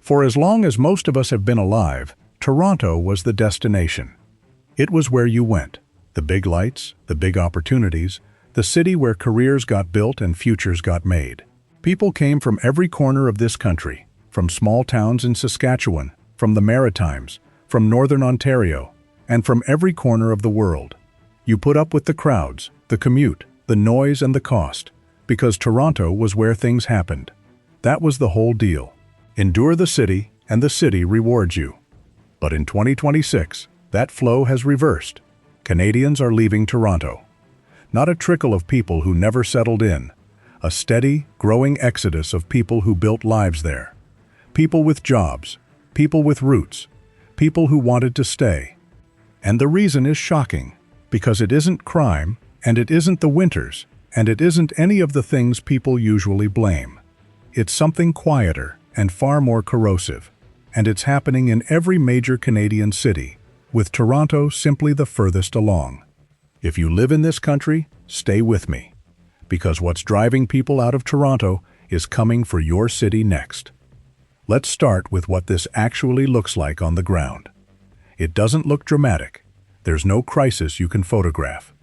For as long as most of us have been alive, Toronto was the destination. It was where you went. The big lights, the big opportunities, the city where careers got built and futures got made. People came from every corner of this country, from small towns in Saskatchewan, from the Maritimes, from Northern Ontario, and from every corner of the world. You put up with the crowds, the commute, the noise and the cost, because Toronto was where things happened. That was the whole deal. Endure the city, and the city rewards you. But in 2026, that flow has reversed. Canadians are leaving Toronto. Not a trickle of people who never settled in. A steady, growing exodus of people who built lives there. People with jobs, people with roots, people who wanted to stay. And the reason is shocking, because it isn't crime, and it isn't the winters, and it isn't any of the things people usually blame. It's something quieter and far more corrosive, and it's happening in every major Canadian city, with Toronto simply the furthest along. If you live in this country, stay with me, because what's driving people out of Toronto is coming for your city next. Let's start with what this actually looks like on the ground. It doesn't look dramatic. There's no crisis you can photograph.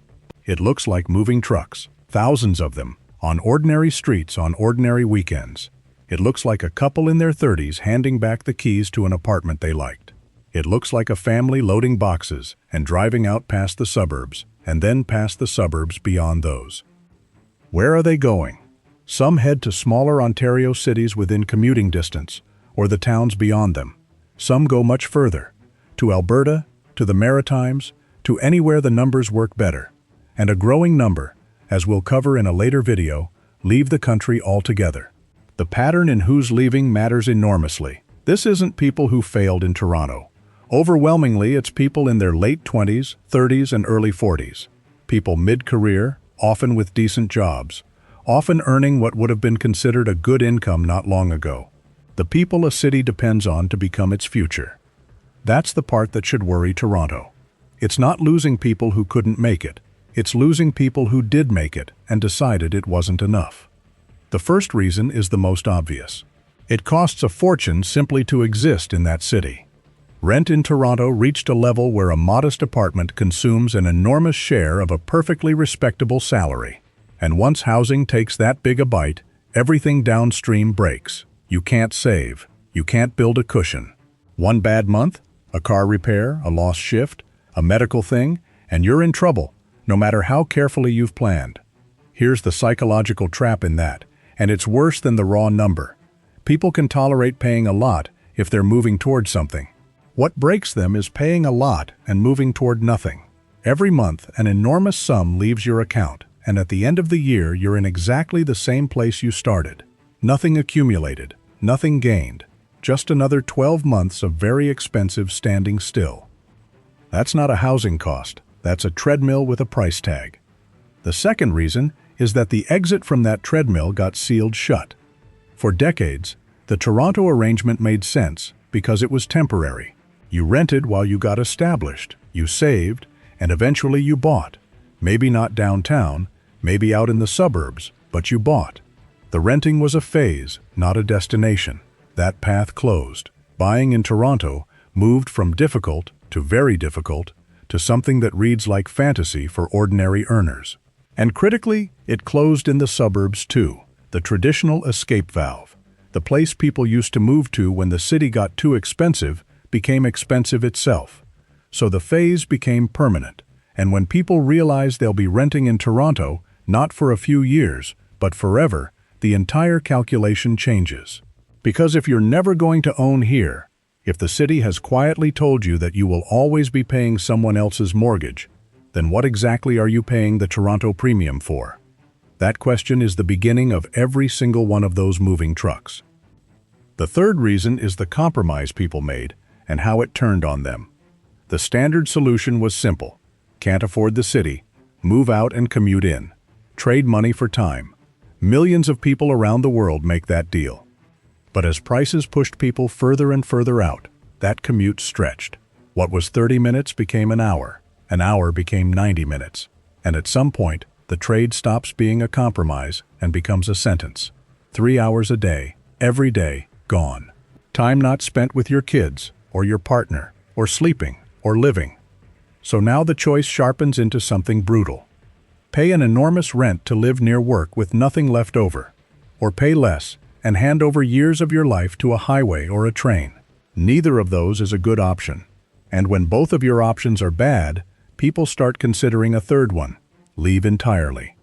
It looks like moving trucks, thousands of them, on ordinary streets on ordinary weekends. It looks like a couple in their 30s handing back the keys to an apartment they liked. It looks like a family loading boxes and driving out past the suburbs, and then past the suburbs beyond those. Where are they going? Some head to smaller Ontario cities within commuting distance, or the towns beyond them. Some go much further, to Alberta, to the Maritimes, to anywhere the numbers work better. And a growing number, as we'll cover in a later video, leave the country altogether. The pattern in who's leaving matters enormously. This isn't people who failed in Toronto. Overwhelmingly, it's people in their late 20s, 30s, and early 40s. People mid-career, often with decent jobs, often earning what would have been considered a good income not long ago. The people a city depends on to become its future. That's the part that should worry Toronto. It's not losing people who couldn't make it. It's losing people who did make it and decided it wasn't enough. The first reason is the most obvious. It costs a fortune simply to exist in that city. Rent in Toronto reached a level where a modest apartment consumes an enormous share of a perfectly respectable salary. And once housing takes that big a bite, everything downstream breaks. You can't save. You can't build a cushion. One bad month, a car repair, a lost shift, a medical thing, and you're in trouble, no matter how carefully you've planned. Here's the psychological trap in that, and it's worse than the raw number. People can tolerate paying a lot if they're moving toward something. What breaks them is paying a lot and moving toward nothing. Every month, an enormous sum leaves your account, and at the end of the year, you're in exactly the same place you started. Nothing accumulated, nothing gained, just another 12 months of very expensive standing still. That's not a housing cost, that's a treadmill with a price tag. The second reason is that the exit from that treadmill got sealed shut. For decades, the Toronto arrangement made sense because it was temporary. You rented while you got established, you saved, and eventually you bought. Maybe not downtown, maybe out in the suburbs, but you bought. The renting was a phase, not a destination. That path closed. Buying in Toronto moved from difficult to very difficult to something that reads like fantasy for ordinary earners. And critically, it closed in the suburbs too, the traditional escape valve. The place people used to move to when the city got too expensive became expensive itself. So the phase became permanent, and when people realize they'll be renting in Toronto, not for a few years, but forever, the entire calculation changes. Because if you're never going to own here, if the city has quietly told you that you will always be paying someone else's mortgage, then what exactly are you paying the Toronto premium for? That question is the beginning of every single one of those moving trucks. The third reason is the compromise people made and how it turned on them. The standard solution was simple. Can't afford the city, move out and commute in. Trade money for time. Millions of people around the world make that deal. But as prices pushed people further and further out, that commute stretched. What was 30 minutes became an hour became 90 minutes, and at some point, the trade stops being a compromise and becomes a sentence. 3 hours a day, every day, gone. Time not spent with your kids, or your partner, or sleeping, or living. So now the choice sharpens into something brutal. Pay an enormous rent to live near work with nothing left over, or pay less and hand over years of your life to a highway or a train. Neither of those is a good option. And when both of your options are bad, people start considering a third one: leave entirely.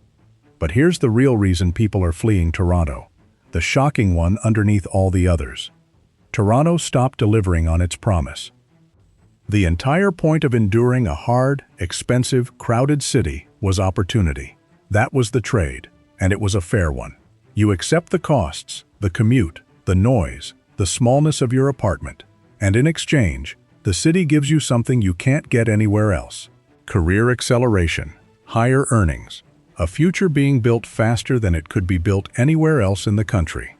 But here's the real reason people are fleeing Toronto, the shocking one underneath all the others. Toronto stopped delivering on its promise. The entire point of enduring a hard, expensive, crowded city was opportunity. That was the trade, and it was a fair one. You accept the costs, the commute, the noise, the smallness of your apartment, and in exchange, the city gives you something you can't get anywhere else: career acceleration, higher earnings, a future being built faster than it could be built anywhere else in the country.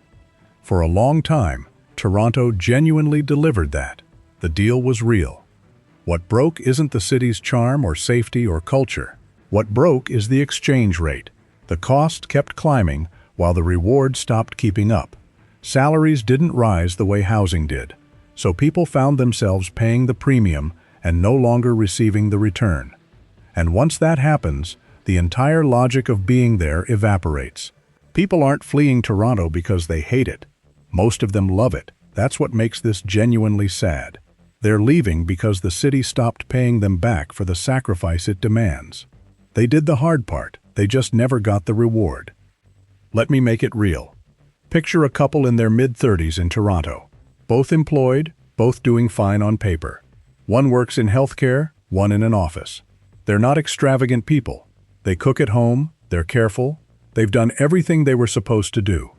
For a long time, Toronto genuinely delivered that. The deal was real. What broke isn't the city's charm or safety or culture. What broke is the exchange rate. The cost kept climbing while the reward stopped keeping up. Salaries didn't rise the way housing did, so people found themselves paying the premium and no longer receiving the return. And once that happens, the entire logic of being there evaporates. People aren't fleeing Toronto because they hate it. Most of them love it. That's what makes this genuinely sad. They're leaving because the city stopped paying them back for the sacrifice it demands. They did the hard part, they just never got the reward. Let me make it real. Picture a couple in their mid-30s in Toronto. Both employed, both doing fine on paper. One works in healthcare, one in an office. They're not extravagant people. They cook at home, they're careful, they've done everything they were supposed to do.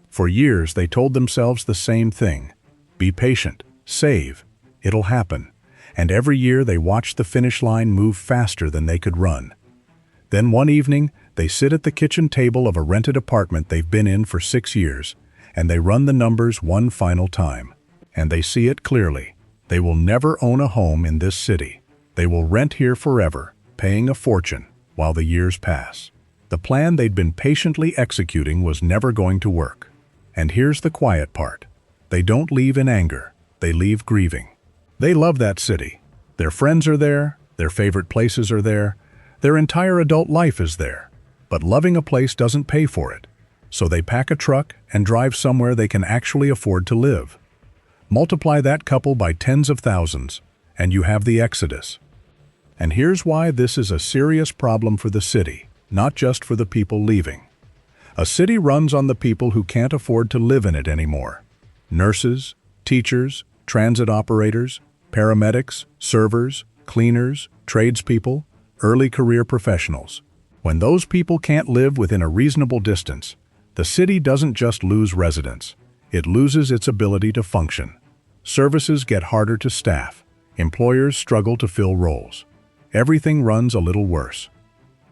For years they told themselves the same thing: be patient, save, it'll happen. And every year they watched the finish line move faster than they could run. Then one evening, they sit at the kitchen table of a rented apartment they've been in for 6 years, and they run the numbers one final time. And they see it clearly. They will never own a home in this city. They will rent here forever, paying a fortune, while the years pass. The plan they'd been patiently executing was never going to work. And here's the quiet part. They don't leave in anger. They leave grieving. They love that city. Their friends are there. Their favorite places are there. Their entire adult life is there. But loving a place doesn't pay for it. So they pack a truck and drive somewhere they can actually afford to live. Multiply that couple by tens of thousands, and you have the exodus. And here's why this is a serious problem for the city, not just for the people leaving. A city runs on the people who can't afford to live in it anymore. Nurses, teachers, transit operators, paramedics, servers, cleaners, tradespeople, early career professionals. When those people can't live within a reasonable distance, the city doesn't just lose residents, it loses its ability to function. Services get harder to staff. Employers struggle to fill roles. Everything runs a little worse.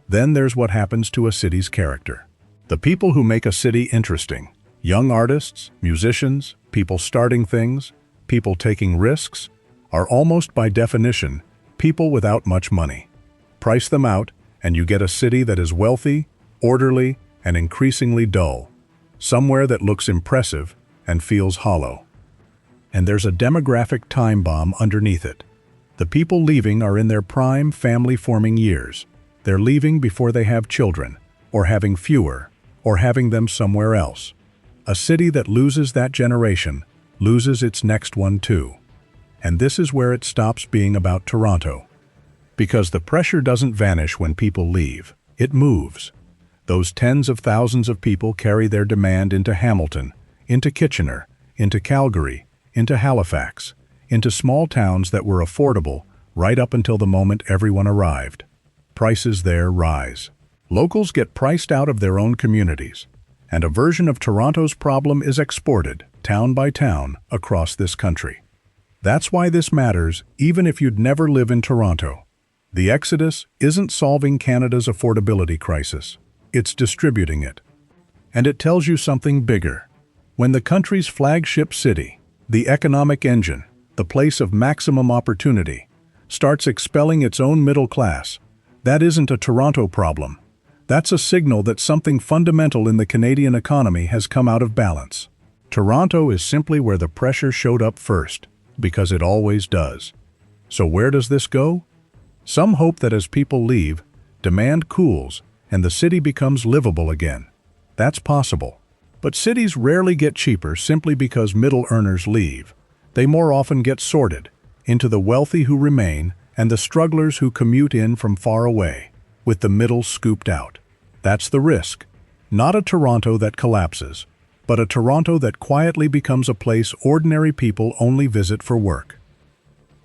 Then there's what happens to a city's character. The people who make a city interesting: young artists, musicians, people starting things, people taking risks, are almost by definition people without much money. Price them out, and you get a city that is wealthy, orderly, and increasingly dull. Somewhere that looks impressive and feels hollow. And there's a demographic time bomb underneath it. The people leaving are in their prime family-forming years. They're leaving before they have children, or having fewer, or having them somewhere else. A city that loses that generation loses its next one too. And this is where it stops being about Toronto. Because the pressure doesn't vanish when people leave, it moves. Those tens of thousands of people carry their demand into Hamilton, into Kitchener, into Calgary, into Halifax, into small towns that were affordable right up until the moment everyone arrived. Prices there rise. Locals get priced out of their own communities, and a version of Toronto's problem is exported, town by town, across this country. That's why this matters, even if you'd never live in Toronto. The exodus isn't solving Canada's affordability crisis. It's distributing it. And it tells you something bigger. When the country's flagship city, the economic engine, the place of maximum opportunity, starts expelling its own middle class, that isn't a Toronto problem. That's a signal that something fundamental in the Canadian economy has come out of balance. Toronto is simply where the pressure showed up first, because it always does. So where does this go? Some hope that as people leave, demand cools and the city becomes livable again. That's possible. But cities rarely get cheaper simply because middle earners leave. They more often get sorted into the wealthy who remain and the strugglers who commute in from far away, with the middle scooped out. That's the risk. Not a Toronto that collapses, but a Toronto that quietly becomes a place ordinary people only visit for work.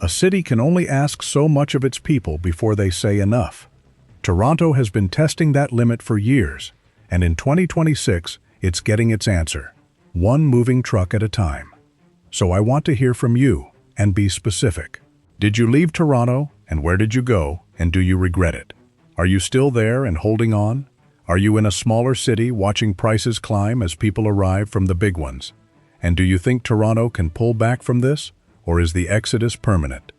A city can only ask so much of its people before they say enough. Toronto has been testing that limit for years, and in 2026, it's getting its answer, one moving truck at a time. So I want to hear from you, and be specific. Did you leave Toronto, and where did you go, and do you regret it? Are you still there and holding on? Are you in a smaller city watching prices climb as people arrive from the big ones? And do you think Toronto can pull back from this, or is the exodus permanent?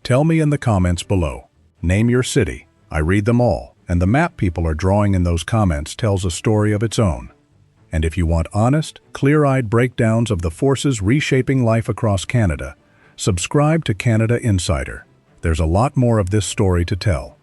Tell me in the comments below. Name your city. I read them all, and the map people are drawing in those comments tells a story of its own. And if you want honest, clear-eyed breakdowns of the forces reshaping life across Canada, subscribe to Canada Insider. There's a lot more of this story to tell.